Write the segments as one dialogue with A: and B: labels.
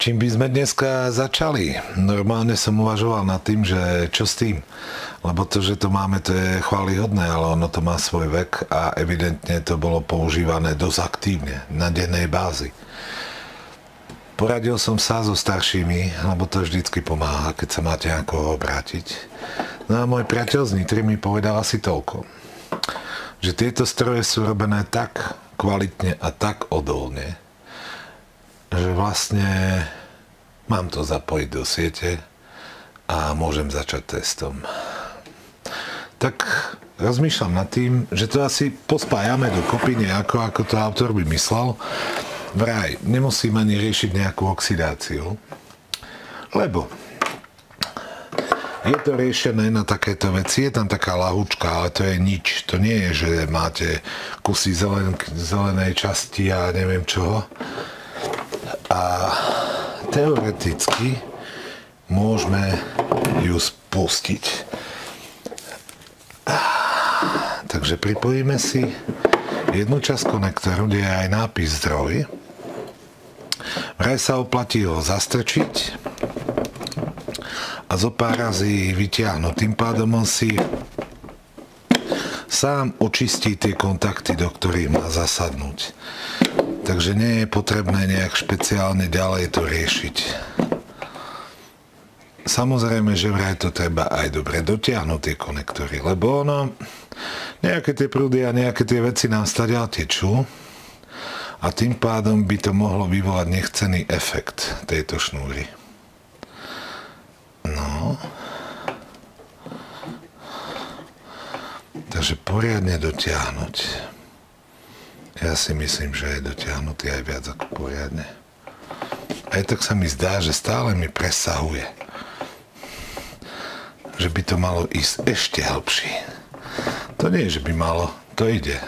A: čím by sme dneska začali? Normálne som uvažoval nad tým, že čo s tým? Lebo to, že to máme, to je chválihodné, ale ono to má svoj vek a evidentne to bolo používané dosť aktívne, na dennej bázi. Poradil som sa so staršími, lebo to vždycky pomáha, keď sa máte na koho obrátiť. No a môj priateľ z Nitry mi povedal asi toľko, že tieto stroje sú robené tak kvalitne a tak odolne, že vlastne mám to zapojiť do siete a môžem začať testom. Tak rozmýšľam nad tým, že to asi pospájame dokopy nejako, ako to autor by myslel. Vraj, nemusím ani riešiť nejakú oxidáciu, lebo je to riešené na takéto veci, je tam taká lahúčka, ale to je nič. To nie je, že máte kusy zelenej časti a neviem čoho. A teoreticky môžeme ju spustiť. Takže pripojíme si jednu časť konektoru, kde je aj nápis zdroj. Vraj sa oplatí ho zastrčiť a zo pár razy vyťahnuť. Tým pádom on si sám očistí tie kontakty, do ktorých má zasadnúť. Takže nie je potrebné nejak špeciálne ďalej to riešiť. Samozrejme, že vraj to treba aj dobre dotiahnuť tie konektory, lebo ono, nejaké tie prúdy a nejaké tie veci nám stadiaľ tečú a tým pádom by to mohlo vyvolať nechcený efekt tejto šnúry. No. Takže poriadne dotiahnuť. Ja si myslím, že je dotiahnutý aj viac ako poriadne. Aj tak sa mi zdá, že stále mi presahuje. Že by to malo ísť ešte hlbší. To nie je, že by malo, to ide.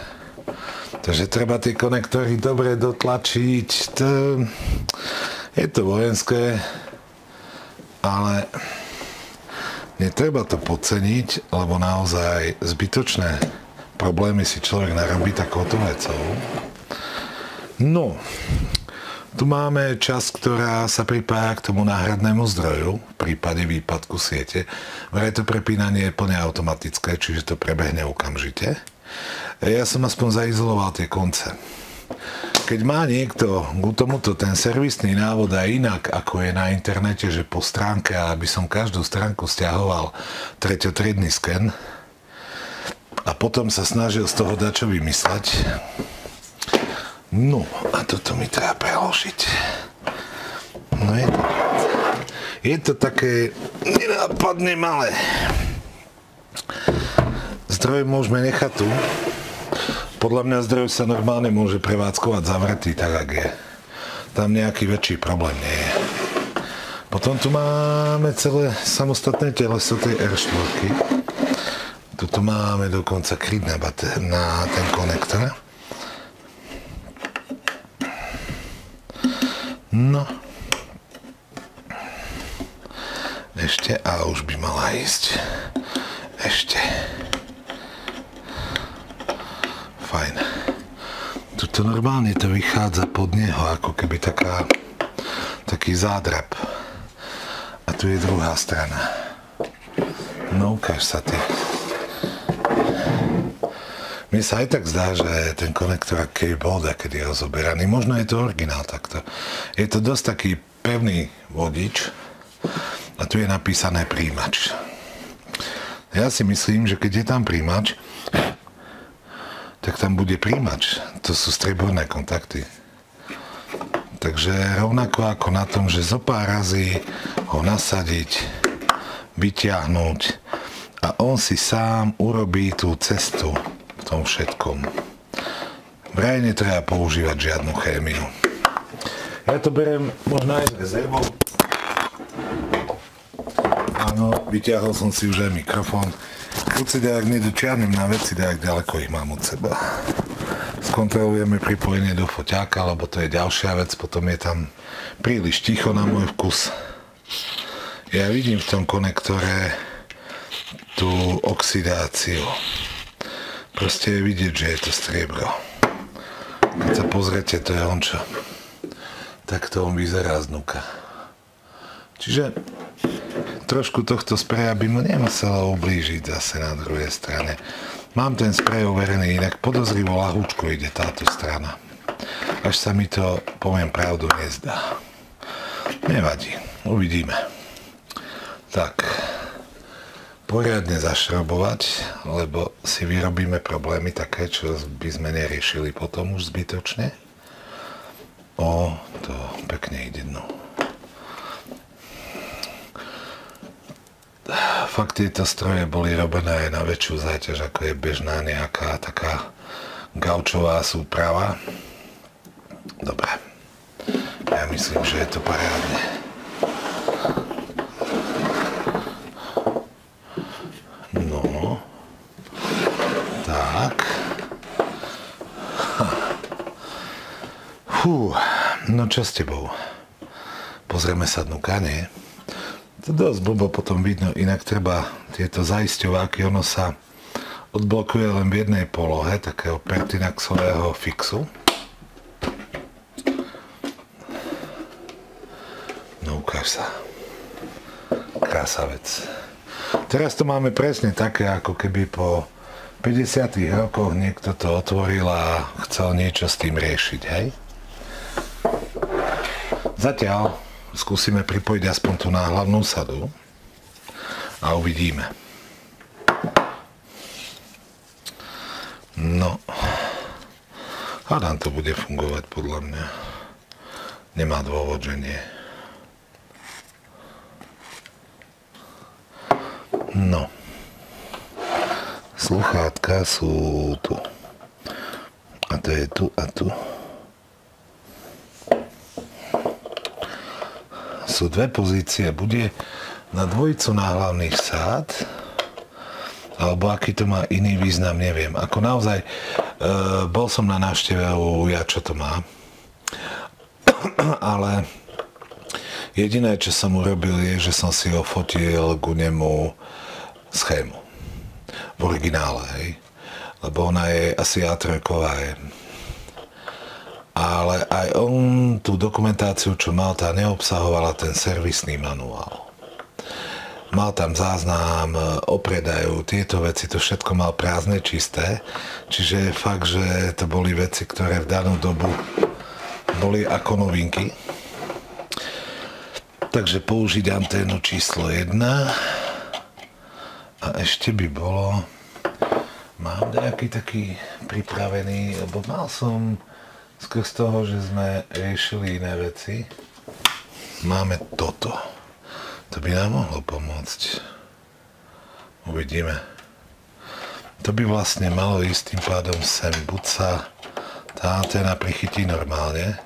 A: Takže treba tie konektory dobre dotlačiť. Je to vojenské, ale netreba to podceniť, lebo naozaj zbytočné problémy si človek narobí takouto vecou. No, tu máme časť, ktorá sa pripája k tomu náhradnému zdroju v prípade výpadku siete. Vraj to prepínanie je plne automatické, čiže to prebehne okamžite. Ja som aspoň zaizoloval tie konce. Keď má niekto k tomuto ten servisný návod aj inak, ako je na internete, že po stránke, aby som každú stránku stiahoval treťotriedny sken, a potom sa snažil z toho dať čo vymysleť. No, a toto mi treba preložiť. No je to také nenápadne malé. Zdroj môžeme nechať tu. Podľa mňa zdroj sa normálne môže prevádzkovať zavretý, tak ak je. Tam nejaký väčší problém nie je. Potom tu máme celé samostatné teleso tej R4. Tuto máme dokonca kryt na ten konektor. No. Ešte, a už by mala ísť. Ešte. Fajn. Tuto normálne to vychádza pod neho, ako keby taký zádrap. A tu je druhá strana. No, ukáž sa ty. Mne sa aj tak zdá, že ten konektor aký bol, keď je rozoberaný. Možno je to originál takto. Je to dosť taký pevný vodič a tu je napísané príjimač. Ja si myslím, že keď je tam príjimač, tak tam bude príjimač. To sú strieborné kontakty. Takže rovnako ako na tom, že zo pár razy ho nasadiť, vyťahnuť a on si sám urobí tú cestu v tom všetkom. Vraj netreba používať žiadnu chémiu. Ja to beriem možno aj s rezervou. Áno, vyťahol som si už aj mikrofón. Buď si dajak nedočiahnem na veci, dajak ďaleko ich mám od seba. Skontrolujeme pripojenie do foťáka, lebo to je ďalšia vec, potom je tam príliš ticho na môj vkus. Ja vidím v tom konektore tú oxidáciu. Proste je vidieť, že je to striebro. Keď sa pozriete, to je ončo. Takto on vyzerá znúka. Čiže trošku tohto spreja by mu nemuselo ublížiť zase na druhej strane. Mám ten sprej overený, inak podozrivo ľahúčko ide táto strana. Až sa mi to, poviem pravdu, nezdá. Nevadí, uvidíme. Tak, poriadne zašrobovať, lebo si vyrobíme problémy také, čo by sme neriešili potom už zbytočne. To pekne ide dnu. Fakt tieto stroje boli robené aj na väčšiu záťaž, ako je bežná nejaká taká gaučová súprava. Dobre. Ja myslím, že je to parádne. No. Tak. No čo s tebou? Pozrieme sa dnuka, nie? To dosť blbo potom vidno, inak treba tieto zaisťováky, ono sa odblokuje len v jednej polohe, takého Pertinaxového fixu. No ukáž sa. Krásavec. Teraz to máme presne také, ako keby po 50 rokoch niekto to otvoril a chcel niečo s tým riešiť, hej? Zatiaľ skúsime pripojiť aspoň tú náhlavnú sadu a uvidíme. No, hádam to bude fungovať podľa mňa. Nemá dôvod, že nie. No, sluchátka sú tu. A to je tu a tu. Sú dve pozície, bude na dvojicu náhlavných sád, alebo aký to má iný význam, neviem. Ako naozaj, bol som na návšteve u čo to má, ale jediné, čo som urobil, je, že som si ofotil ku nemu schému. V originále, hej. Lebo ona je asi A3-ková, ale aj on tú dokumentáciu, čo mal, tá neobsahovala ten servisný manuál. Mal tam záznam o predaju, tieto veci, to všetko mal prázdne, čisté. Čiže je fakt, že to boli veci, ktoré v danú dobu boli ako novinky. Takže použiť anténu číslo 1. A ešte by bolo... Mám nejaký taký pripravený, lebo mal som... Skrz toho, že sme riešili iné veci, máme toto. To by nám mohlo pomôcť. Uvidíme. To by vlastne malo ísť tým pádom sem. Buď sa tá anténa prichytí normálne.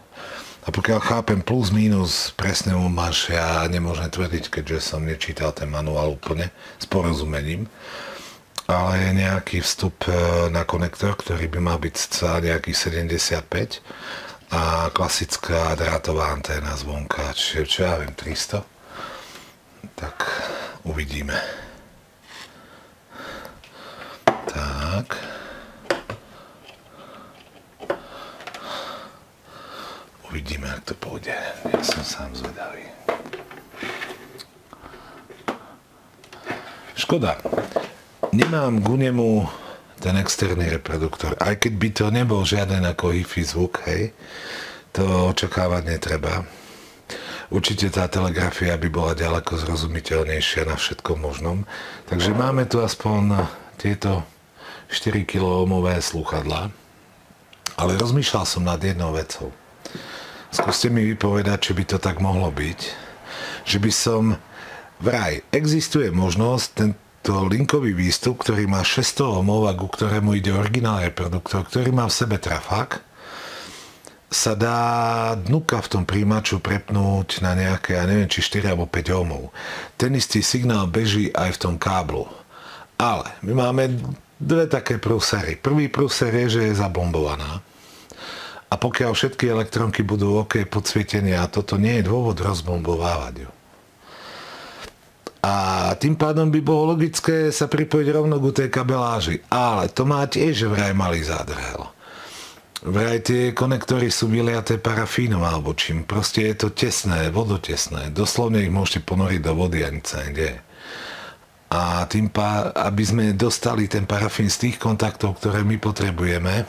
A: A pokiaľ chápem plus minus presne máš, ja nemôžem tvrdiť, keďže som nečítal ten manuál úplne s porozumením. Ale je nejaký vstup na konektor, ktorý by mal byť cca nejakých 75 a klasická drátová anténa zvonka, čiže čo ja viem, 300. Tak uvidíme. Tak. Uvidíme, ak to pôjde. Ja som sám zvedavý. Škoda. Nemám ku nemu ten externý reproduktor, aj keď by to nebol žiaden ako hi-fi zvuk, hej, to očakávať netreba. Určite tá telegrafia by bola ďaleko zrozumiteľnejšia na všetkom možnom, takže máme tu aspoň tieto 4 kΩ slúchadlá, ale rozmýšľal som nad jednou vecou. Skúste mi vypovedať, či by to tak mohlo byť, že by som vraj, existuje možnosť, to linkový výstup, ktorý má 600 ohmov a ku ktorému ide originálny reproduktor, ktorý má v sebe trafák, sa dá dnuka v tom príjimaču prepnúť na nejaké, ja neviem, či 4 alebo 5 ohmov. Ten istý signál beží aj v tom káblu. Ale my máme dve také prúsery. Prvý prúser je, že je zablombovaná. A pokiaľ všetky elektronky budú OK podsvietenie, a toto nie je dôvod rozbombovávať ju. A tým pádom by bolo logické sa pripojiť rovno k tej kabeláži. Ale to má tiež vraj malý zádrhel. Vraj tie konektory sú vyliaté parafínom alebo čím. Proste je to tesné, vodotesné. Doslovne ich môžete ponoriť do vody a nič sa nedieje. A tým aby sme dostali ten parafín z tých kontaktov, ktoré my potrebujeme,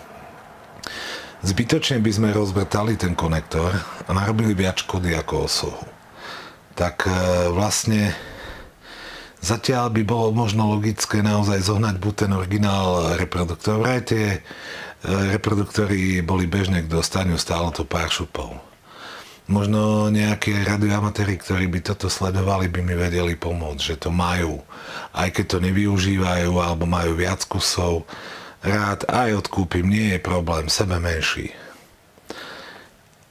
A: zbytočne by sme rozvrtali ten konektor a narobili viac škody ako osohu. Tak vlastne zatiaľ by bolo možno logické naozaj zohnať buď ten originál reproduktor. Vraj tie reproduktory boli bežné k dostaniu, stálo to pár šupov. Možno nejaké radioamatéri, ktorí by toto sledovali, by mi vedeli pomôcť, že to majú. Aj keď to nevyužívajú, alebo majú viac kusov, rád aj odkúpim, nie je problém, sebe menší.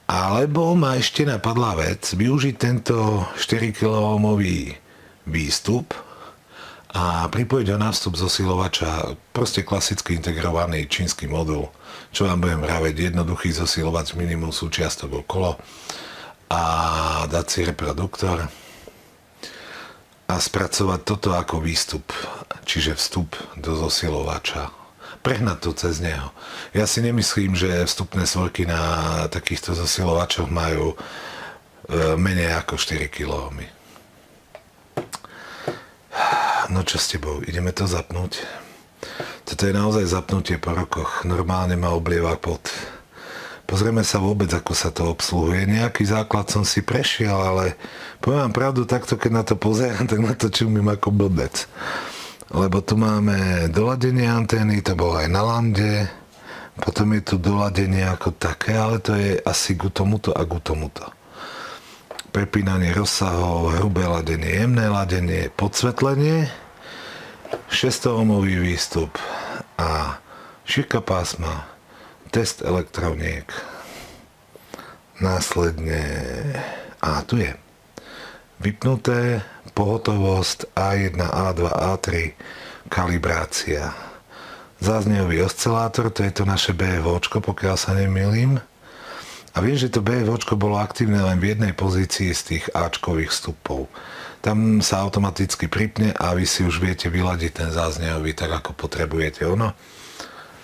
A: Alebo ma ešte napadla vec, využiť tento 4 kΩ výstup a pripojiť ho na vstup zosilovača, proste klasicky integrovaný čínsky modul, čo vám budem vraveť, jednoduchý zosilovač, minimum súčiastok okolo a dať si reproduktor a spracovať toto ako výstup, čiže vstup do zosilovača. Prehnať to cez neho. Ja si nemyslím, že vstupné svorky na takýchto zosilovačoch majú menej ako 4 kΩ. No čo s tebou, ideme to zapnúť. Toto je naozaj zapnutie po rokoch. Normálne ma oblieva pot. Pozrieme sa vôbec, ako sa to obsluhuje. Nejaký základ som si prešiel, ale poviem vám pravdu, takto keď na to pozerám, tak na to čumím ako blbec. Lebo tu máme doladenie antény, to bolo aj na lande. Potom je tu doladenie ako také, ale to je asi ku tomuto a ku tomuto. Prepínanie rozsahov, hrubé ladenie, jemné ladenie, podsvetlenie, 600-ohmový výstup a šírka pásma, test elektroniek. Následne, tu je vypnuté, pohotovosť A1, A2, A3, kalibrácia. Záznejový oscilátor, to je to naše BFOčko, pokiaľ sa nemýlim. A viem, že to BFOčko bolo aktívne len v jednej pozícii z tých Ačkových vstupov. Tam sa automaticky pripne a vy si už viete vyladiť ten záznejový tak, ako potrebujete.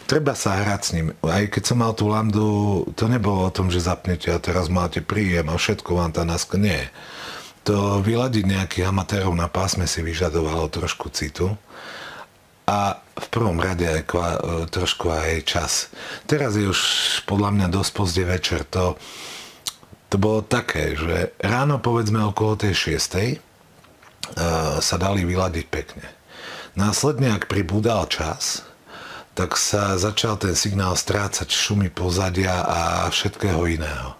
A: Treba sa hrať s ním. Aj keď som mal tú landu, to nebolo o tom, že zapnete a teraz máte príjem a všetko vám tá nask... Nie. To vyladiť nejakých amatérov na pásme si vyžadovalo trošku citu. A v prvom rade aj trošku aj čas. Teraz je už podľa mňa dosť pozde večer. To bolo také, že ráno povedzme okolo tej 6. Sa dali vyladiť pekne. Následne, ak pribúdal čas, tak sa začal ten signál strácať, šumy pozadia a všetkého iného.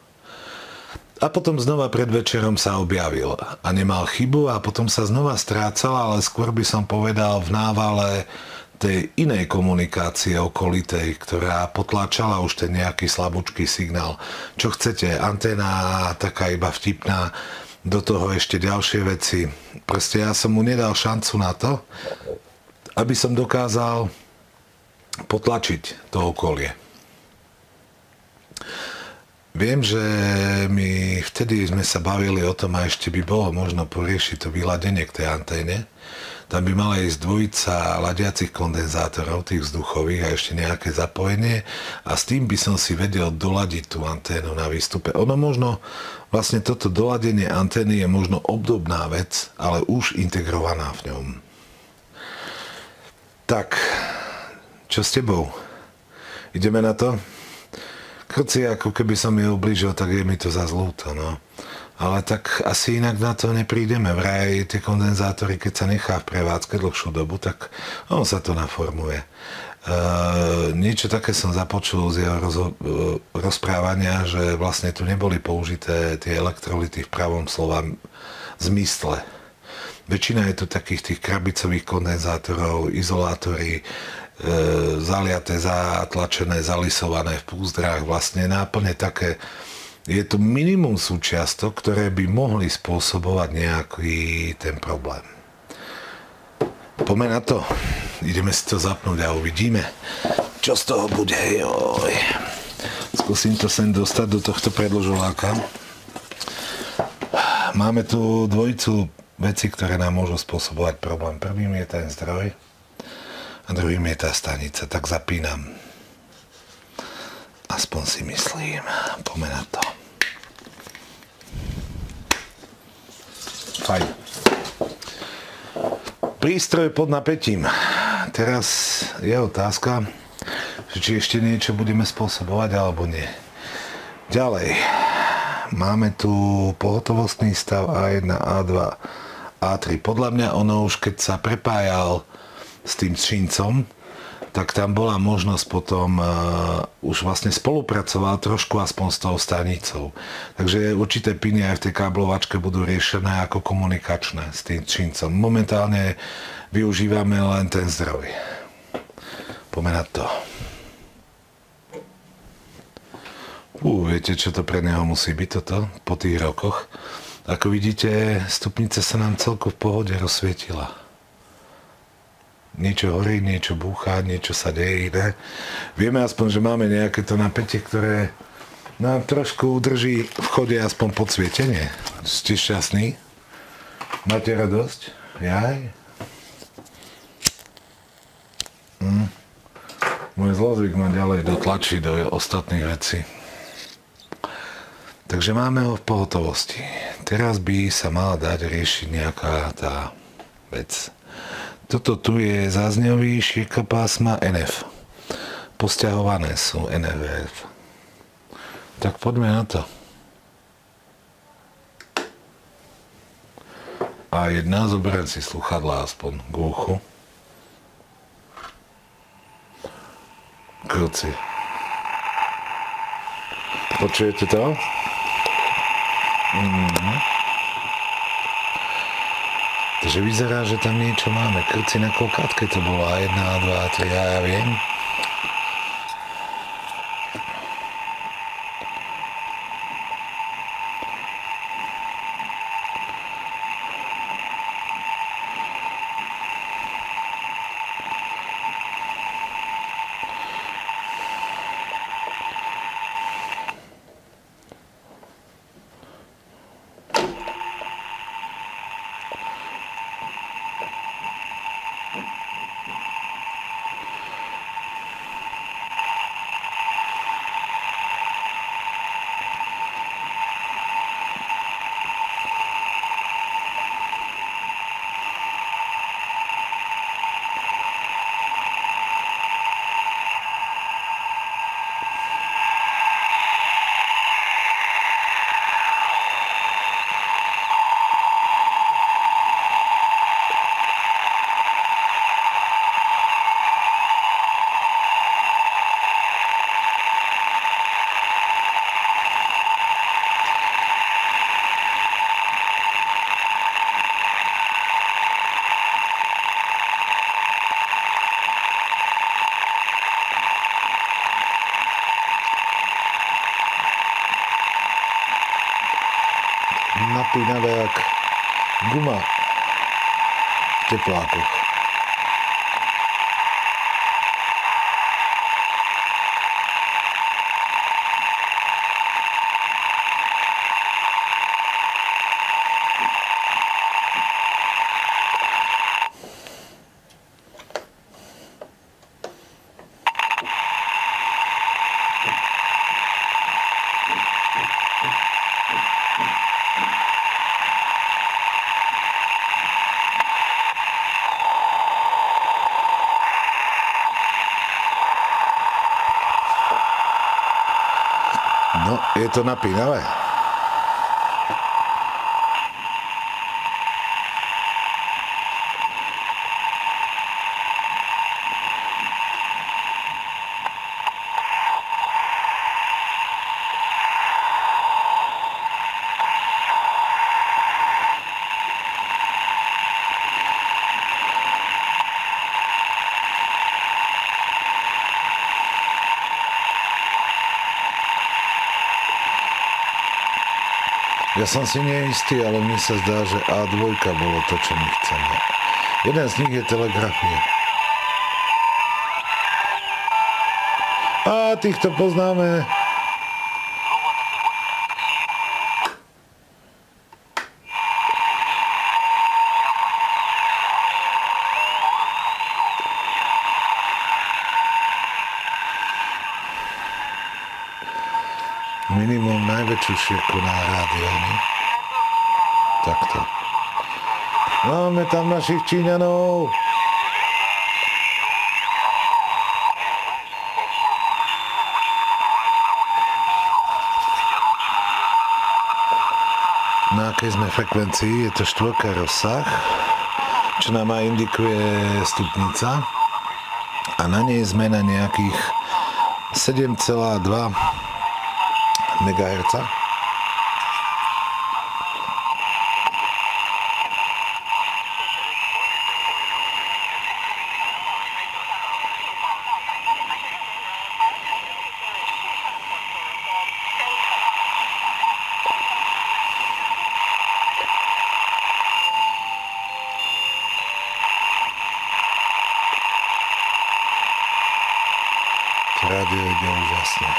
A: A potom znova pred večerom sa objavil a nemal chybu a potom sa znova strácal, ale skôr by som povedal v návale tej inej komunikácie okolitej, ktorá potláčala už ten nejaký slabúčký signál. Čo chcete, anténa taká iba vtipná, do toho ešte ďalšie veci. Proste ja som mu nedal šancu na to, aby som dokázal potlačiť to okolie. Viem, že my vtedy sme sa bavili o tom a ešte by bolo možno poriešiť to vyladenie k tej anténe. Tam by mala ísť dvojica ladiacich kondenzátorov, tých vzduchových a ešte nejaké zapojenie a s tým by som si vedel doladiť tú anténu na výstupe. Ono možno, vlastne toto doladenie antény je možno obdobná vec, ale už integrovaná v ňom. Tak, čo s tebou? Ideme na to? Krci, ako keby som je ublížil, tak je mi to zas ľúto, no. Ale tak asi inak na to neprídeme. Vraj tie kondenzátory, keď sa nechá v prevádzke dlhšiu dobu, tak on sa to naformuje. Niečo také som započul z jeho rozprávania, že vlastne tu neboli použité tie elektrolyty v pravom slova zmysle. Väčšina je tu takých tých krabicových kondenzátorov, izolátory, zaliaté, zatlačené, zalisované v púzdrách, vlastne náplne také. Je tu minimum súčiastok, ktoré by mohli spôsobovať nejaký ten problém. Poďme na to. Ideme si to zapnúť a uvidíme, čo z toho bude. Joj. Skúsim to sem dostať do tohto predĺžováka. Máme tu dvojicu vecí, ktoré nám môžu spôsobovať problém. Prvým je ten zdroj a druhým je tá stanica. Tak zapínam. Aspoň si myslím. Poďme na to. Fajn. Prístroj pod napätím. Teraz je otázka, či ešte niečo budeme spôsobovať alebo nie. Ďalej. Máme tu pohotovostný stav A1, A2, A3. Podľa mňa ono už keď sa prepájal s tým čincom, tak tam bola možnosť potom, už vlastne spolupracoval trošku aspoň s tou stanicou. Takže určité piny aj v tej káblovačke budú riešené ako komunikačné s tým čincom. Momentálne využívame len ten zdroj. Poďme na to. Viete, čo to pre neho musí byť toto po tých rokoch? Ako vidíte, stupnica sa nám celku v pohode rozsvietila. Niečo horí, niečo búcha, niečo sa deje iné. Vieme aspoň, že máme nejaké to napätie, ktoré nám trošku udrží v chode aspoň podsvietenie. Ste šťastní? Máte radosť? Jaj? Môj zlozvyk ma ďalej dotlačí do ostatných vecí. Takže máme ho v pohotovosti. Teraz by sa mala dať riešiť nejaká tá vec. Toto tu je záznevý šírkopásma NF. Posťahované sú NF. Tak poďme na to. A jedna, zoberiem si sluchadlá aspoň k uchu. Kruci. Počujete to? Takže vyzerá, že tam niečo máme. Krci na kolkátke to bolo. A1, A2, A3, ja viem. Napínavé jak guma v teplákoch. No, je to napínavé. Ja som si neistý, ale mne sa zdá, že A2 bolo to, čo my chceme. Jeden z nich je telegrafia. A týchto poznáme. väčšiu šírku na rádio, nie? Takto. Máme tam našich Číňanov. Na akej sme frekvencii? Je to 4 rozsah, čo nám aj indikuje stupnica. A na nej sme na nejakých 7,2 MHz. Rádio ide úžasne.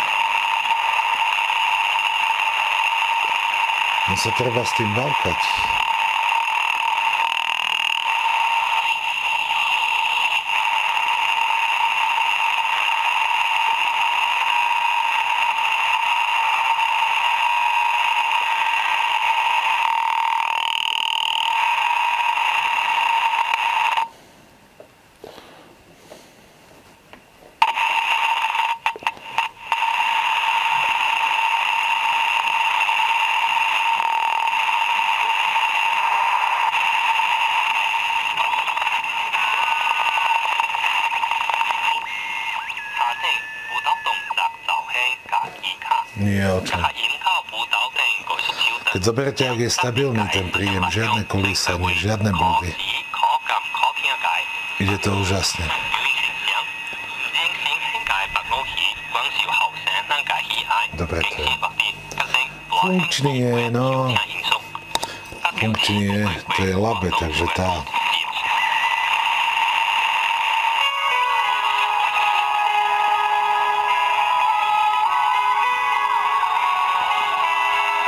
A: No sa treba s tým bavkať. Keď zoberete, ak je stabilný ten príjem, žiadne kolísanie, žiadne body. Ide to úžasne. Dobre to je. Funkčný je, no. Funkčný je, to je labe, takže tá.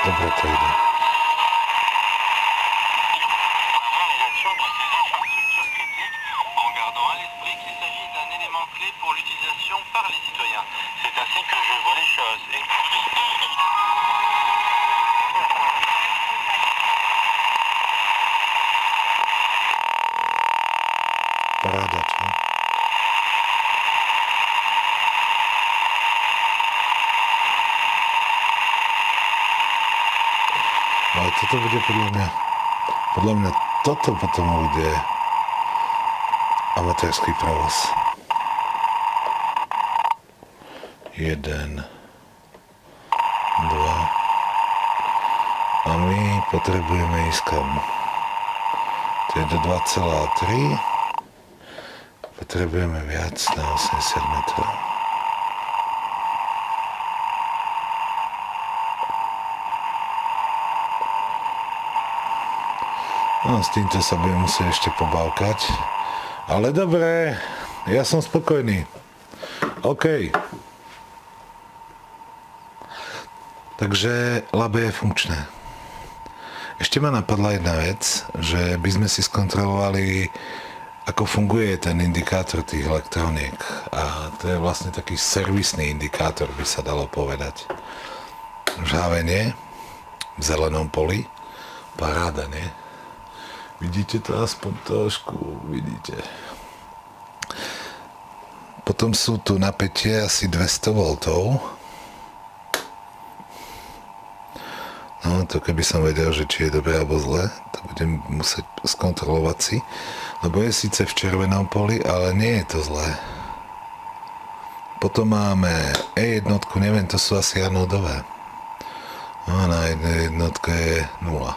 A: Dobre to ide. Paráda, čo? Ale toto bude podľa mňa toto potom bude amatérsky prevoz. 1, 2 a my potrebujeme ísť kam? To je do 2,3. Potrebujeme viac na 80 metrov. No, s týmto sa budem musieť ešte pobávkať. Ale dobre, ja som spokojný. OK. Takže labe je funkčné. Ešte ma napadla jedna vec, že by sme si skontrolovali, ako funguje ten indikátor tých elektroniek. A to je vlastne taký servisný indikátor, by sa dalo povedať. Žhavenie v zelenom poli. Paráda, nie? Vidíte to aspoň trošku, vidíte. Potom sú tu napätie asi 200 V. No to keby som vedel, že či je dobré alebo zlé, to budem musieť skontrolovať si. Lebo je síce v červenom poli, ale nie je to zlé. Potom máme E1, neviem, to sú asi anódové. No na jednotke je 0.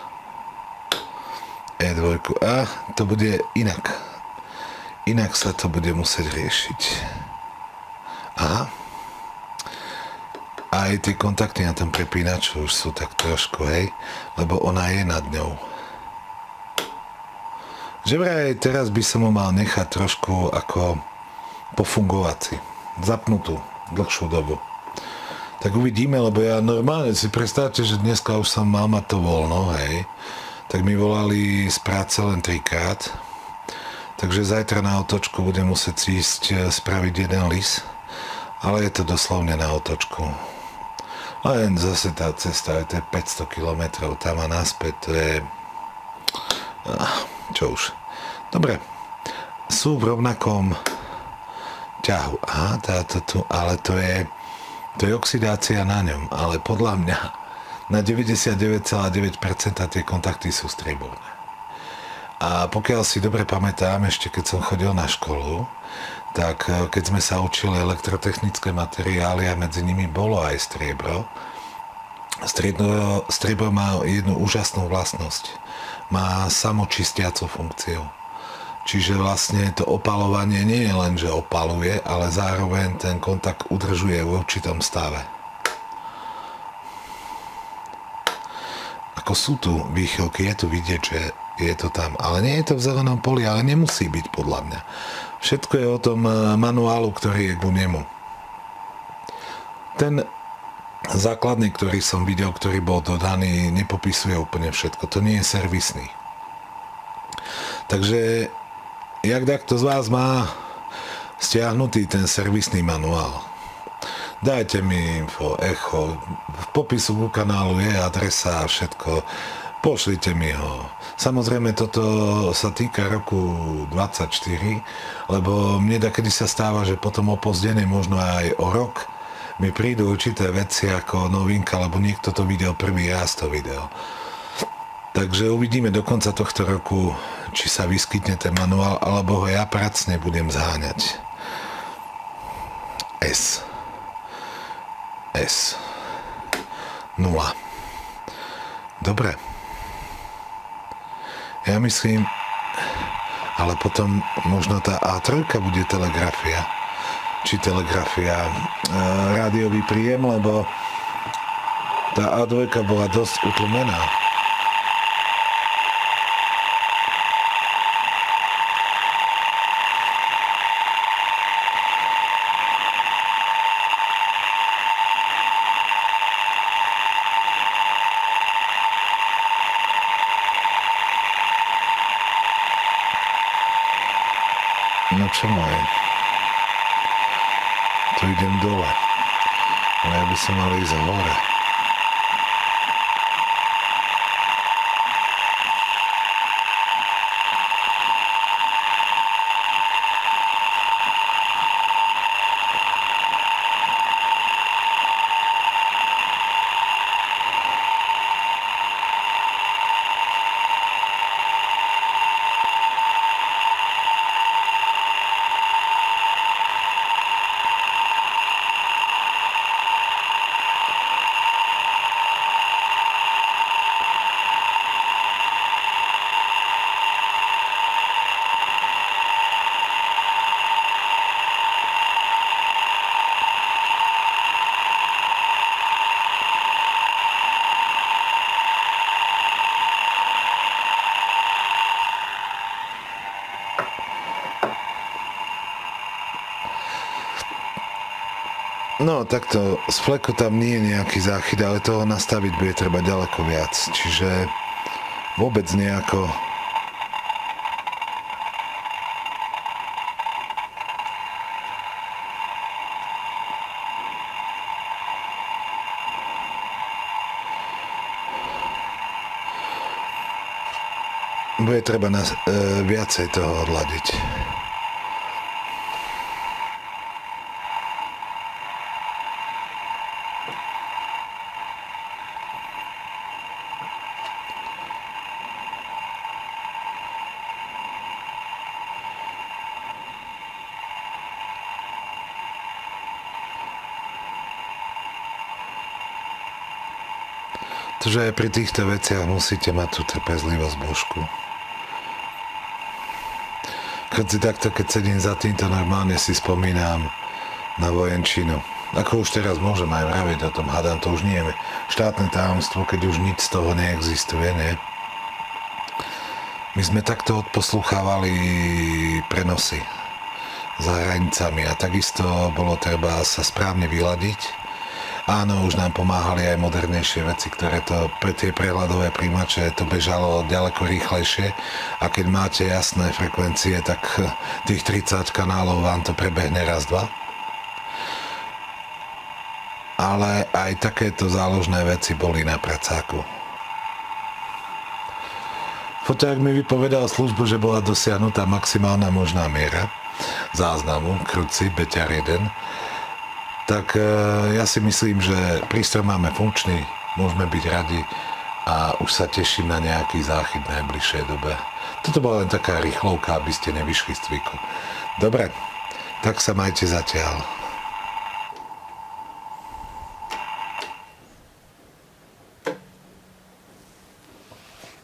A: E2 a to bude inak. Inak sa to bude musieť riešiť. Aha. Aj tie kontakty na tom prepínaču už sú tak trošku, hej, lebo ona je nad ňou. Že vraj teraz by som ho mal nechať trošku ako pofungovať si. Zapnutú dlhšiu dobu. Tak uvidíme, lebo ja normálne si predstavte, že dneska už som mal mať to voľno, hej. Tak mi volali z práce len 3-krát. Takže zajtra na otočku budem musieť ísť spraviť jeden lis. Ale je to doslovne na otočku. Len zase tá cesta, to je 500 kilometrov tam a naspäť, to je... Čo už. Dobre, sú v rovnakom ťahu. Aha, táto tu, ale to je oxidácia na ňom, ale podľa mňa na 99,9% tie kontakty sú strieborné. A pokiaľ si dobre pamätám, ešte keď som chodil na školu, tak keď sme sa učili elektrotechnické materiály a medzi nimi bolo aj striebro, striebro má jednu úžasnú vlastnosť. Má samočistiacu funkciu. Čiže vlastne to opalovanie nie je len, že opaluje, ale zároveň ten kontakt udržuje v určitom stave. Ako sú tu výchylky, je tu vidieť, že je to tam. Ale nie je to v zelenom poli, ale nemusí byť podľa mňa. Všetko je o tom manuálu, ktorý je ku nemu. Ten základný, ktorý som videl, ktorý bol dodaný, nepopisuje úplne všetko. To nie je servisný. Takže jak takto z vás má stiahnutý ten servisný manuál? Dajte mi info, echo, v popisu kanálu je adresa a všetko, pošlite mi ho. Samozrejme toto sa týka roku 24, lebo mne dakedy sa stáva, že potom opozdené, možno aj o rok, mi prídu určité veci ako novinka, lebo niekto to videl prvý raz to video. Takže uvidíme do konca tohto roku, či sa vyskytne ten manuál, alebo ho ja pracne budem zháňať. S. 0. Dobre. Ja myslím, ale potom možno tá A3 bude telegrafia. Či telegrafia rádiový príjem, lebo tá A2 bola dosť utlmená. No čo moje? Tu idem dole. Ale ja by som mal ísť hore. No, takto, z fleku tam nie je nejaký záchyt, ale toho nastaviť bude treba ďaleko viac, čiže vôbec nejako... Bude treba viacej toho odladiť. Takže aj pri týchto veciach musíte mať tú trpezlivosť božku. Keď sedím za týmto, normálne si spomínam na vojenčinu. Ako už teraz môžem aj vraviť o tom, hádam, to už nie je štátne tajomstvo, keď už nič z toho neexistuje, nie? My sme takto odposlúchávali prenosy za hranicami a takisto bolo treba sa správne vyladiť. Áno, už nám pomáhali aj modernejšie veci, ktoré to pre tie prehľadové príjimače to bežalo ďaleko rýchlejšie a keď máte jasné frekvencie, tak tých 30 kanálov vám to prebehne raz, dva. ale aj takéto záložné veci boli na pracáku. Foťák mi vypovedal službu, že bola dosiahnutá maximálna možná miera záznamu kruci Beťar 1. Tak ja si myslím, že prístroj máme funkčný, môžeme byť radi a už sa teším na nejaký záchyt v najbližšej dobe. Toto bola len taká rýchlovka, aby ste nevyšli z cviku. Dobre, tak sa majte zatiaľ.